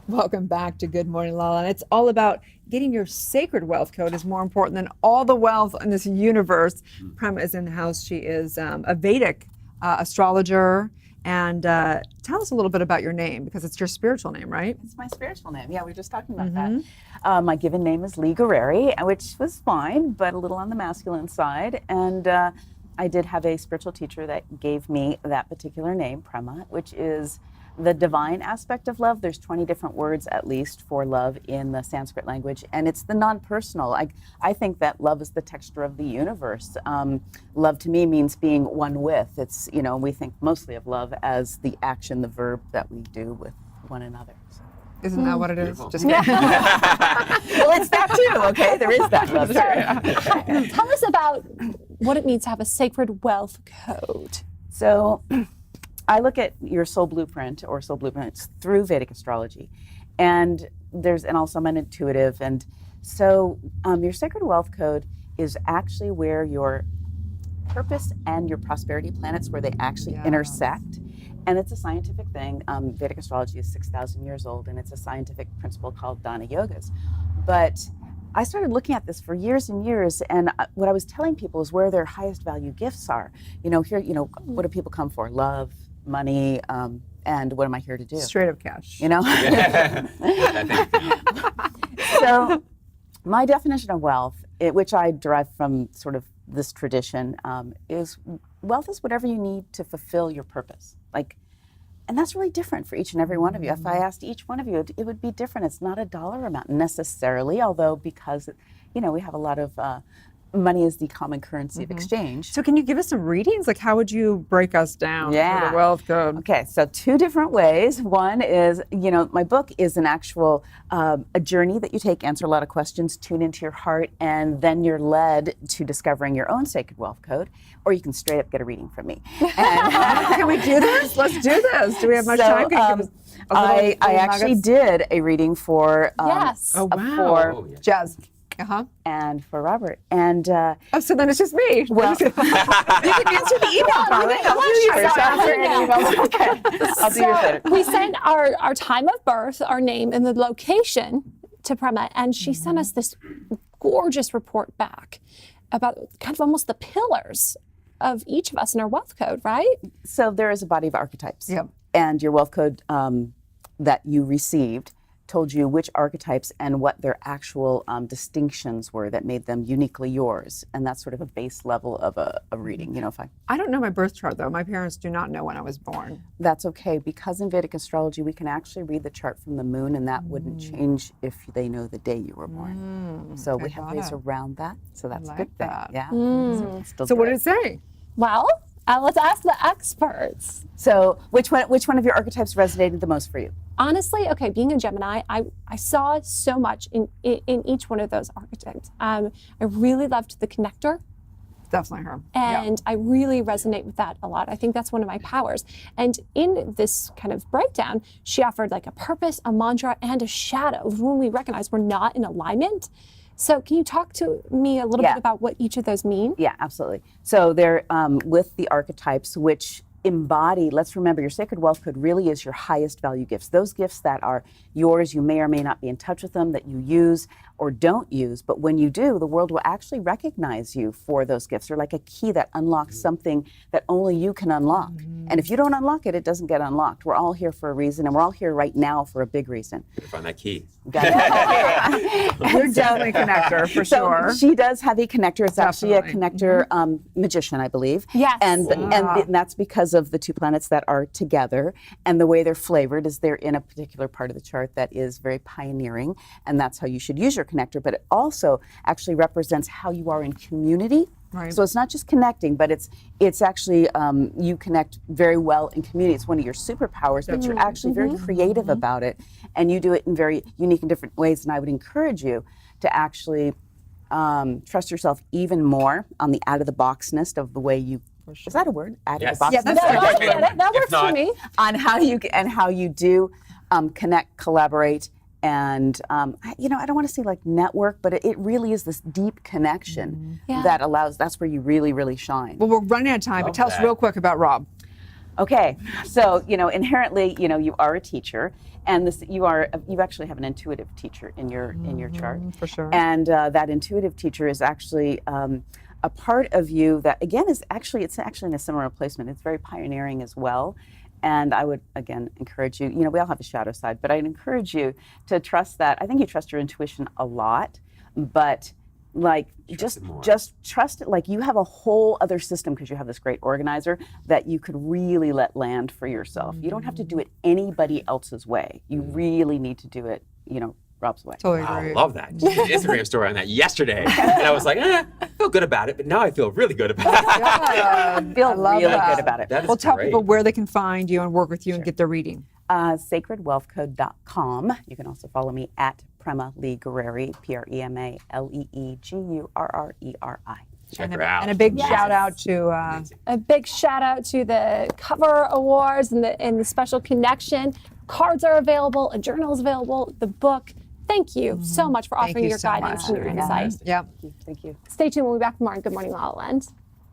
Welcome back to Good Morning LaLa. And it's all about getting your sacred wealth code is more important than all the wealth in this universe. Prema is in the house. She is a Vedic astrologer. And tell us a little bit about your name, because it's your spiritual name, right? It's my spiritual name. Yeah, we were just talking about that. My given name is Lee Gurreri, which was fine, but a little on the masculine side. And I did have a spiritual teacher that gave me that particular name, Prema, which is the divine aspect of love. There's 20 different words at least for love in the Sanskrit language, and it's the non-personal. I think that love is the texture of the universe. Love to me means being one with. It's, we think mostly of love as the action, the verb that we do with one another. So. Isn't that what it is? Beautiful. Just kidding. Well, it's that too, okay? There is that love. Tell us about what it means to have a sacred wealth code. So I look at your soul blueprint or soul blueprints through Vedic astrology, and also I'm an intuitive, and so your sacred wealth code is actually where your purpose and your prosperity planets, where they actually intersect, and it's a scientific thing. Vedic astrology is 6,000 years old, and it's a scientific principle called Dana Yogas. But I started looking at this for years and years, and what I was telling people is where their highest value gifts are. Here, what do people come for? Love, money, and what am I here to do? Straight up cash. So my definition of wealth, which I derive from sort of this tradition, is wealth is whatever you need to fulfill your purpose. And that's really different for each and every one of you. If I asked each one of you, it would be different. It's not a dollar amount necessarily, although because we have a lot of money is the common currency of exchange. So can you give us some readings? How would you break us down for the wealth code? Okay, so two different ways. One is, my book is an actual a journey that you take, answer a lot of questions, tune into your heart, and then you're led to discovering your own sacred wealth code, or you can straight up get a reading from me. And, can we do this? Let's do this. Do we have much time? Can you give us I actually did a reading for Oh, wow. for Jazz. and for Robert. And so then it's just me. well, you can answer the email, darling. I'll do yours. Okay. I'll do yours later. We sent our time of birth, our name, and the location to Prema, and she sent us this gorgeous report back about kind of almost the pillars of each of us in our wealth code, right? So there is a body of archetypes. Yep. And your wealth code that you received told you which archetypes and what their actual distinctions were that made them uniquely yours. And that's sort of a base level of a reading. I don't know my birth chart, though. My parents do not know when I was born. That's okay, because in Vedic astrology, we can actually read the chart from the moon, and that wouldn't change if they know the day you were born. So we have ways around that. So that's a good thing. that. Yeah. So what did it say? Well, let's ask the experts. So which one of your archetypes resonated the most for you? Honestly, okay, being a Gemini, I saw so much in each one of those archetypes. I really loved the connector. Definitely her. And I really resonate with that a lot. I think that's one of my powers. And in this kind of breakdown, she offered a purpose, a mantra, and a shadow when we recognize we're not in alignment. So can you talk to me a little bit about what each of those mean? Yeah, absolutely. So they're with the archetypes, which embody, let's remember, your sacred wealth code really is your highest value gifts. Those gifts that are yours, you may or may not be in touch with them, that you use or don't use, but when you do, the world will actually recognize you for those gifts. They're like a key that unlocks something that only you can unlock. And if you don't unlock it, it doesn't get unlocked. We're all here for a reason, and we're all here right now for a big reason. Gotta find that key. You're definitely a connector, for sure. She does have a connector. It's actually a connector magician, I believe. Yes. And that's because of the two planets that are together, and the way they're flavored is they're in a particular part of the chart that is very pioneering, and that's how you should use your connector. But it also actually represents how you are in community. Right. So it's not just connecting, but it's actually you connect very well in community. It's one of your superpowers, but you're actually very creative about it, and you do it in very unique and different ways. And I would encourage you to actually trust yourself even more on the out-of-the-boxness of the way you. Is that a word? Out-of-the-boxness. Yeah, that works for me. On how you do connect, collaborate. And, I don't want to say network, but it really is this deep connection that allows, that's where you really, really shine. Well, we're running out of time, but tell us real quick about Rob. Okay, so inherently, you are a teacher, and you actually have an intuitive teacher in your chart, For sure. and that intuitive teacher is actually a part of you that again it's actually in a similar placement. It's very pioneering as well, and I would again encourage you. We all have a shadow side, but I'd encourage you to trust that. I think you trust your intuition a lot, but just trust it. Like you have a whole other system because you have this great organizer that you could really let land for yourself. You don't have to do it anybody else's way. You really need to do it, Rob's way. Totally Wow, I agree. love that. Just did an Instagram story on that yesterday. And I was like, I feel good about it, but now I feel really good about it. Yeah, Feel I love really that. good about it. That is Well, tell great. people where they can find you and work with you and get their reading. Sacredwealthcode.com. You can also follow me at Prema Lee Gurreri, Prema Lee Gurreri. Check her out. And a big Yes. shout out to A big shout out to the cover awards and the special connection. Cards are available, a journal is available, the book. Thank you so much for Thank offering you your so guidance much. and your insight. yeah. Thank you. Stay tuned. We'll be back tomorrow on Good Morning La La Land.